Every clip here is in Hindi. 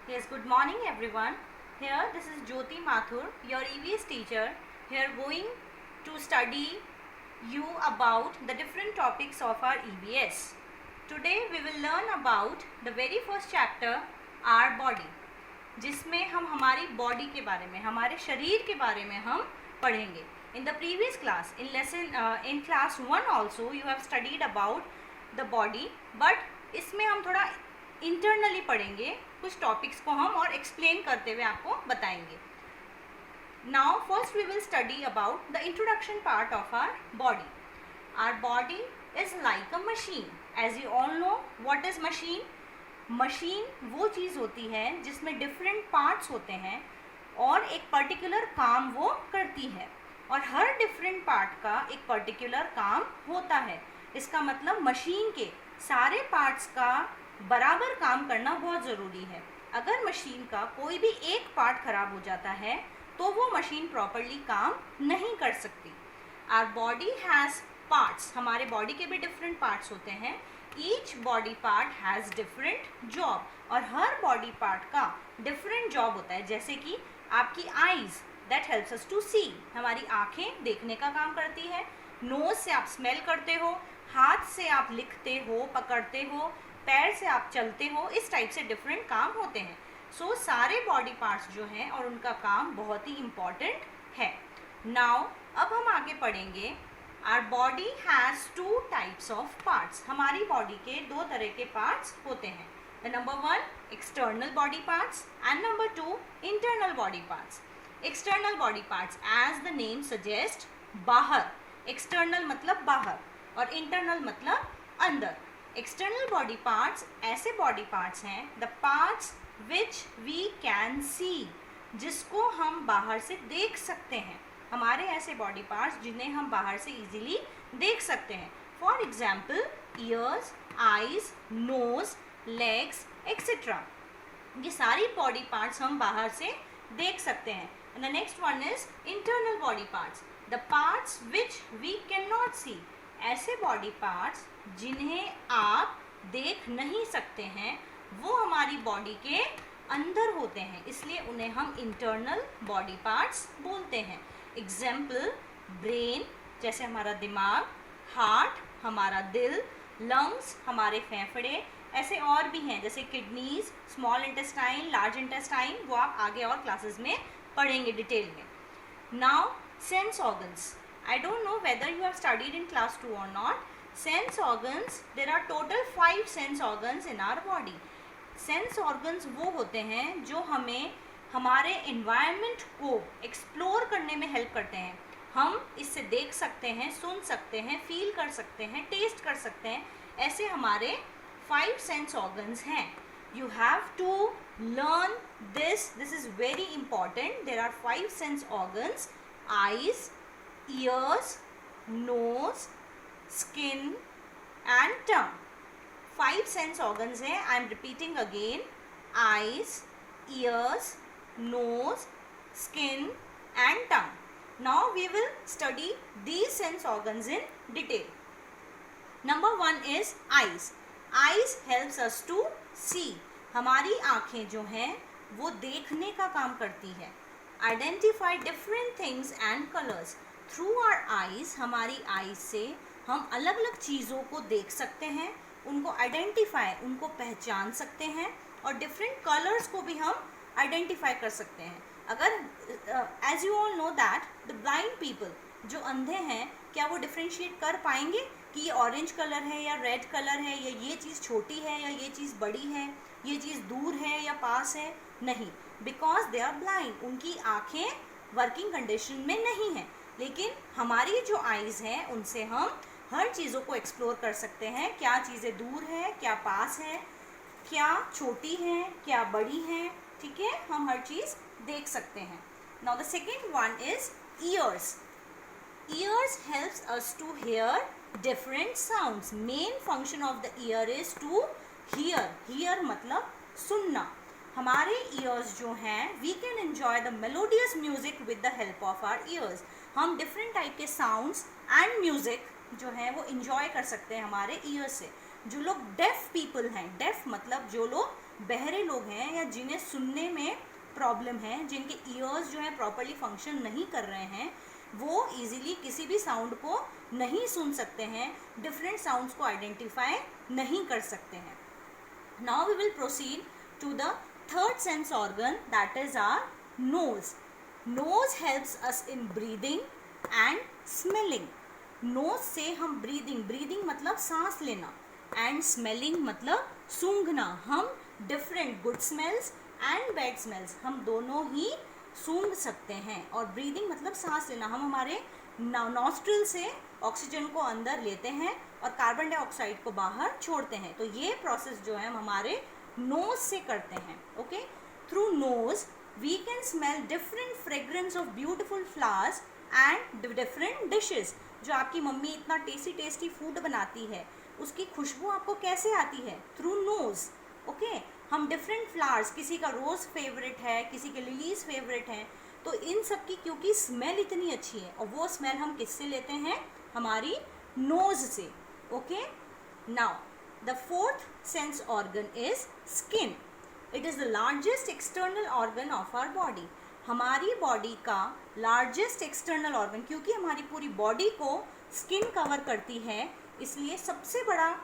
Yes, good morning everyone. Here this is Jyoti Mathur, your EVS teacher. Here going to study you about the different topics of our EVS. Today we will learn about the very first chapter, our body, जिसमें हम हमारी बॉडी के बारे में, हमारे शरीर के बारे में हम पढ़ेंगे. In the previous class, in class 1 also you have studied about the body, but इसमें हम थोड़ा इंटरनली पढ़ेंगे, कुछ टॉपिक्स को हम और एक्सप्लेन करते हुए आपको बताएंगे. Now first we will study about the introduction part of our body. Our body is like a machine. As you all know what is machine. Machine वो चीज़ होती है जिसमें डिफरेंट पार्ट्स होते हैं और एक पर्टिकुलर काम वो करती है, और हर डिफरेंट पार्ट का एक पर्टिकुलर काम होता है. इसका मतलब मशीन के सारे पार्ट्स का बराबर काम करना बहुत ज़रूरी है. अगर मशीन का कोई भी एक पार्ट खराब हो जाता है तो वो मशीन प्रॉपरली काम नहीं कर सकती. Our body has parts. हमारे बॉडी के भी डिफरेंट पार्ट्स होते हैं. Each body part has different job, और हर बॉडी पार्ट का डिफरेंट जॉब होता है. जैसे कि आपकी eyes, that helps us to see. हमारी आँखें देखने का काम करती है. नोज़ से आप स्मेल करते हो, हाथ से आप लिखते हो, पकड़ते हो, पैर से आप चलते हो. इस टाइप से डिफरेंट काम होते हैं. सो सारे बॉडी पार्ट्स जो हैं और उनका काम बहुत ही इम्पॉर्टेंट है. नाउ अब हम आगे पढ़ेंगे. Our body has 2 types of parts. हमारी बॉडी के 2 तरह के पार्ट्स होते हैं. The number 1 external body parts and number 2 internal body parts. External body parts, as the name suggest, बाहर. एक्सटर्नल मतलब बाहर और इंटरनल मतलब अंदर. एक्सटर्नल बॉडी पार्ट्स ऐसे बॉडी पार्ट्स हैं, the parts which we can see, जिसको हम बाहर से देख सकते हैं. हमारे ऐसे बॉडी पार्ट्स जिन्हें हम बाहर से इजीली देख सकते हैं. For example ears, eyes, nose, legs etcetera. ये सारी बॉडी पार्ट्स हम बाहर से देख सकते हैं. And the next one is internal body parts, the parts which we can not see. ऐसे बॉडी पार्ट्स जिन्हें आप देख नहीं सकते हैं वो हमारी बॉडी के अंदर होते हैं, इसलिए उन्हें हम इंटरनल बॉडी पार्ट्स बोलते हैं. एग्जाम्पल ब्रेन, जैसे हमारा दिमाग, हार्ट हमारा दिल, लंग्स हमारे फेफड़े. ऐसे और भी हैं जैसे kidneys, small intestine, large intestine. वो आप आगे और क्लासेस में पढ़ेंगे डिटेल में. Now sense organs. I don't know whether you have studied in class 2 or not. Sense organs, there are total 5 sense organs in our body. Sense organs वो होते हैं जो हमें हमारे environment को explore करने में help करते हैं. हम इससे देख सकते हैं, सुन सकते हैं, feel कर सकते हैं, taste कर सकते हैं. ऐसे हमारे 5 sense organs हैं. You have to learn this. This is very important. There are 5 sense organs: eyes, ears, nose, skin and tongue. 5 sense organs हैं. I am repeating again: eyes, ears, nose, skin and tongue. Now we will study these sense organs in detail. Number 1 is eyes. Eyes helps us to see. हमारी आँखें जो हैं वो देखने का काम करती है. Identify different things and colors. Through our eyes, हमारी आइज़ से हम अलग अलग चीज़ों को देख सकते हैं, उनको आइडेंटिफाई, उनको पहचान सकते हैं, और डिफरेंट कलर्स को भी हम आइडेंटिफाई कर सकते हैं. अगर as you all know that the blind people, जो अंधे हैं, क्या वो डिफ्रेंशिएट कर पाएंगे कि ये ऑरेंज कलर है या रेड कलर है, या ये चीज़ छोटी है या ये चीज़ बड़ी है, ये चीज़ दूर है या पास है? नहीं, बिकॉज दे आर ब्लाइंड. उनकी आँखें वर्किंग कंडीशन में नहीं हैं. लेकिन हमारी जो आइज़ हैं उनसे हम हर चीज़ों को एक्सप्लोर कर सकते हैं. क्या चीज़ें दूर है, क्या पास है, क्या छोटी हैं, क्या बड़ी हैं. ठीक है, हम हर चीज़ देख सकते हैं. Now the second one is ears. Ears helps us to hear different sounds. Main function of the ear is to hear. Hear मतलब सुनना. हमारे ईयर्स जो हैं, we can enjoy the melodious music with the help of our ears. हम डिफरेंट टाइप के साउंड्स एंड म्यूज़िक जो है वो इन्जॉय कर सकते हैं हमारे ईयर्स से. जो लोग डेफ पीपल हैं, डेफ मतलब जो लोग बहरे लोग हैं या जिन्हें सुनने में प्रॉब्लम है, जिनके ईयर्स जो है प्रॉपरली फंक्शन नहीं कर रहे हैं, वो इजीली किसी भी साउंड को नहीं सुन सकते हैं, डिफरेंट साउंड्स को आइडेंटिफाई नहीं कर सकते हैं. Now we will proceed to the third sense organ, that is our nose. Nose helps us in breathing and smelling. Nose से हम ब्रीदिंग मतलब सांस लेना, एंड स्मेलिंग मतलब सूंघना. हम different good smells and bad smells हम दोनों ही सूंघ सकते हैं. और ब्रीदिंग मतलब सांस लेना, हम हमारे नॉस्ट्रिल से ऑक्सीजन को अंदर लेते हैं और कार्बन डाइऑक्साइड को बाहर छोड़ते हैं. तो ये प्रोसेस जो है हम हमारे नोज से करते हैं. Okay, through nose we can smell different fragrance of beautiful flowers and different dishes. जो आपकी मम्मी इतना टेस्टी फूड बनाती है, उसकी खुशबू आपको कैसे आती है? Through nose. ओके, हम डिफरेंट फ्लावर्स, किसी का रोज़ फेवरेट है, किसी के लिलीज फेवरेट हैं, तो इन सब की क्योंकि स्मेल इतनी अच्छी है, और वो स्मेल हम किससे लेते हैं? हमारी नोज से. Okay, now the fourth sense organ is skin. It is the largest external organ of our body. हमारी बॉडी का लार्जेस्ट एक्सटर्नल ऑर्गन, क्योंकि हमारी पूरी बॉडी को स्किन कवर करती है, इसलिए सबसे बड़ा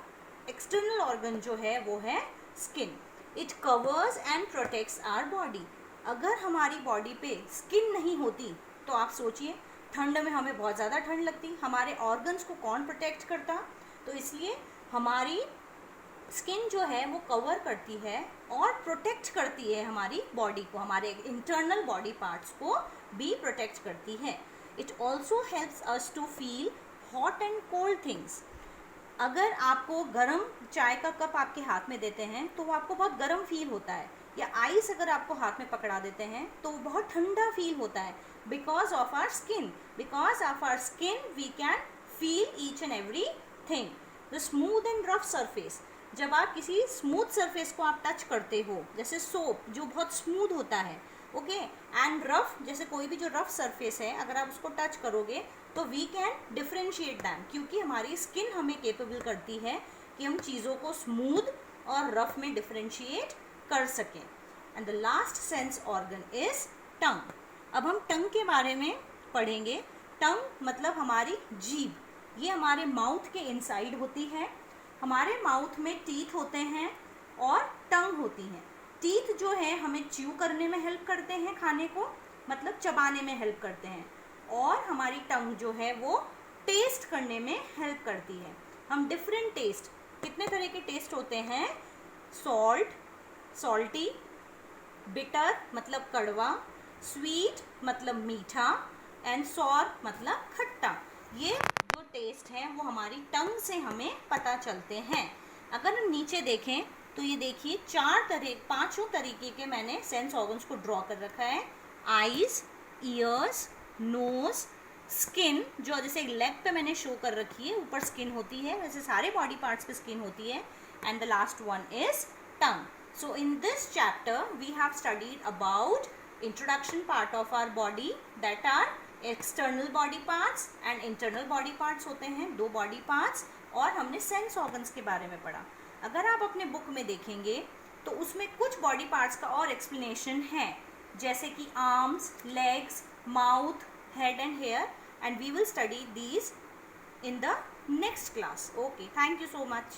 एक्सटर्नल ऑर्गन जो है वो है skin. It covers and protects our body. अगर हमारी बॉडी पे स्किन नहीं होती तो आप सोचिए, ठंड में हमें बहुत ज़्यादा ठंड लगती, हमारे ऑर्गन्स को कौन प्रोटेक्ट करता? तो इसलिए हमारी स्किन जो है वो कवर करती है और प्रोटेक्ट करती है हमारी बॉडी को, हमारे इंटरनल बॉडी पार्ट्स को भी प्रोटेक्ट करती है. It also helps us to feel hot and cold things. अगर आपको गर्म चाय का कप आपके हाथ में देते हैं तो वो आपको बहुत गर्म फील होता है, या आइस अगर आपको हाथ में पकड़ा देते हैं तो वो बहुत ठंडा फील होता है. Because of our skin, we can feel each and every thing. The smooth and rough surface. जब आप किसी स्मूथ सरफेस को आप टच करते हो, जैसे सोप जो बहुत स्मूथ होता है, ओके, एंड रफ, जैसे कोई भी जो रफ सरफेस है, अगर आप उसको टच करोगे तो वी कैन डिफ्रेंशिएट दैम, क्योंकि हमारी स्किन हमें केपेबल करती है कि हम चीज़ों को स्मूथ और रफ में डिफ्रेंशिएट कर सकें. And the last sense organ is tongue. अब हम टंग के बारे में पढ़ेंगे. टंग मतलब हमारी जीभ. ये हमारे माउथ के इनसाइड होती है. हमारे माउथ में टीथ होते हैं और टंग होती है. टीथ जो है हमें च्यू करने में हेल्प करते हैं, खाने को मतलब चबाने में हेल्प करते हैं, और हमारी टंग जो है वो टेस्ट करने में हेल्प करती है. हम डिफरेंट टेस्ट, कितने तरह के टेस्ट होते हैं? सॉल्ट, सॉल्टी, बिटर मतलब कड़वा, स्वीट मतलब मीठा, एंड सॉर मतलब खट्टा. ये जो टेस्ट हैं वो हमारी टंग से हमें पता चलते हैं. अगर हम नीचे देखें तो ये देखिए पांचों तरीके के मैंने सेंस ऑर्गन्स को ड्रॉ कर रखा है. आईज, ईयर्स, नोज, स्किन, जो जैसे लेग पे मैंने शो कर रखी है, ऊपर स्किन होती है, वैसे सारे बॉडी पार्ट्स पे स्किन होती है. And the last one is tongue. So in this chapter we have studied about introduction part of our body, that are external body parts and internal body parts होते हैं, दो बॉडी पार्ट्स, और हमने सेंस ऑर्गन्स के बारे में पढ़ा. अगर आप अपने बुक में देखेंगे तो उसमें कुछ बॉडी पार्ट्स का और एक्सप्लेनेशन है, जैसे कि arms, legs, mouth, head and hair, and we will study these in the next class. Okay, thank you so much.